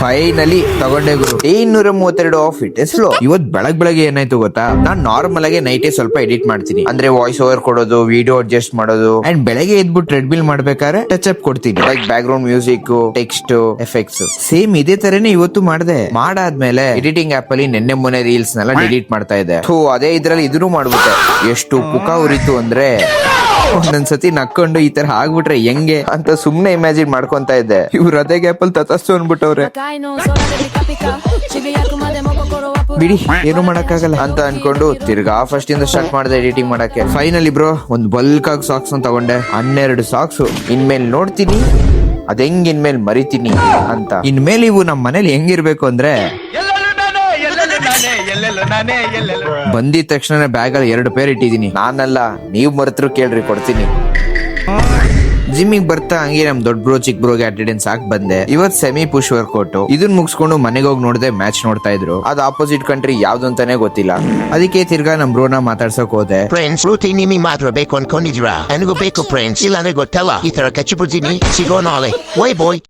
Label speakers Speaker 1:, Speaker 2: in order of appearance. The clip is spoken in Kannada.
Speaker 1: ಫೈನಲಿ ತಗೊಂಡೆ ಗುರು 232 ಆಫ್ ಇಟ್ ಸ್ಲೋ. ಇವತ್ ಬೆಳಗ್ಗೆ ಏನಾಯ್ತು ಗೊತ್ತಾ, ನಾನ್ ನಾರ್ಮಲ್ ಆಗಿ ನೈಟೇ ಸ್ವಲ್ಪ ಎಡಿಟ್ ಮಾಡ್ತೀನಿ, ಅಂದ್ರೆ ವಾಯ್ಸ್ ಓವರ್ ಕೊಡೋದು, ವಿಡಿಯೋ ಅಡ್ಜಸ್ಟ್ ಮಾಡೋದು, ಅಂಡ್ ಬೆಳಗ್ಗೆ ಎದ್ಬಿಟ್ಟು ಟ್ರೆಡ್ಮಿಲ್ ಮಾಡ್ಬೇಕಾದ್ರೆ ಟಚ್ ಅಪ್ ಕೊಡ್ತೀನಿ, like back ground music, text, effects. Same ಇದೇ ತರನೇ ಇವತ್ತು ಮಾಡಿದೆ. ಮಾಡಾದ್ಮೇಲೆ ಎಡಿಟಿಂಗ್ ಆಪ್ ಅಲ್ಲಿ ನೆನ್ನೆ ಮೊನ್ನೆ ರೀಲ್ಸ್ ನೆಲ್ಲ ಡಿಲೀಟ್ ಮಾಡ್ತಾ ಇದ್ದೆ. ಅದೇ ಇದ್ರಲ್ಲಿ ಇದನ್ನು ಮಾಡ್ಬಿಟ್ಟೆ. ಎಷ್ಟು ಪುಕ ಉರಿತು ಅಂದ್ರೆ ಒಂದೊಂದ್ಸತಿ ನಕ್ಕೊಂಡು ಈ ತರ ಆಗ್ಬಿಟ್ರೆ ಹೆಂಗೆ ಅಂತ ಸುಮ್ನೆ ಇಮ್ಯಾಜಿನ್ ಮಾಡ್ಕೊಂತ ಇದ್ದೆ. ಇವ್ರು ಅದೇ ಗ್ಯಾಪ್ ಅಲ್ಲಿ ತತಸ್ತು ಅನ್ಬಿಟ್ಟವ್ರೆ. ಬಿಡಿ ಏನು ಮಾಡಕ್ಕಾಗಲ್ಲ ಅಂತ ಅನ್ಕೊಂಡು ತಿರ್ಗಾ ಫಸ್ಟ್ ಇಂದ ಸ್ಟಾರ್ಟ್ ಮಾಡಿದೆ ಎಡಿಟಿಂಗ್ ಮಾಡಕ್ಕೆ. ಫೈನಲಿ ಬ್ರೋ ಒಂದ್ ಬಲ್ಕ್ ಆಗಿ ಸಾಕ್ಸ್ ತಗೊಂಡೆ, 12 ಸಾಕ್ಸ್. ಇನ್ಮೇಲೆ ನೋಡ್ತೀನಿ ಅದ್ ಹೆಂಗ್ ಇನ್ಮೇಲೆ ಮರಿತೀನಿ ಅಂತ. ಇನ್ಮೇಲೆ ಇವು ನಮ್ ಮನೇಲಿ ಹೆಂಗಿರ್ಬೇಕು ಅಂದ್ರೆ, ಬಂದಿದ ತಕ್ಷಣ ಬ್ಯಾಗ್ ಅಲ್ಲಿ 2 ಪೇರ್ ಇಟ್ಟಿದೀನಿ. ನಾನಲ್ಲ, ನೀವ್ ಮರೆತರು ಕೇಳ್ರಿ, ಕೊಡ್ತೀನಿ. ಜಿಮ್ಮಿಗೆ ಬರ್ತಾ ಹಂಗೆ ನಮ್ ದೊಡ್ಡ ಬ್ರೋ ಚಿಕ್ಕ ಬ್ರೋಗೆ ಅಟೆಂಡೆನ್ಸ್ ಹಾಕ್ ಬಂದೆ. ಇವತ್ ಸೆಮಿ ಪುಷ್ ವರ್ಕೌಟ್. ಇದನ್ ಮುಗಿಸ್ಕೊಂಡು ಮನೆಗೆ ಹೋಗಿ ನೋಡಿದೆ, ಮ್ಯಾಚ್ ನೋಡ್ತಾ ಇದ್ರು. ಅದು ಆಪೋಸಿಟ್ ಕಂಟ್ರಿ ಯಾವ್ದು ಅಂತಾನೆ ಗೊತ್ತಿಲ್ಲ. ಅದಕ್ಕೆ ತಿರ್ಗಾ ನಮ್ ಬ್ರೋನ ಮಾತಾಡ್ಸಕ್ ಹೋದೆ.
Speaker 2: ಫ್ರೆಂಡ್ಸ್, ರೂಟಿ ನಿಮಗೆ ಮಾತ್ರ ಬೇಕು ಅನ್ಕೊಂಡಿದ್ರಾ? ನನಗೂ ಬೇಕು ಫ್ರೆಂಡ್ಸ್, ಇಲ್ಲ ಅಂದ್ರೆ ಗೊತ್ತಲ್ಲ, ಈ ತರ ಕಚ್ಚಿ ಬಿಡ್ತೀನಿ. ಸಿಗೋ ನಾಳೆ. ವೈ ಬಾಯ್.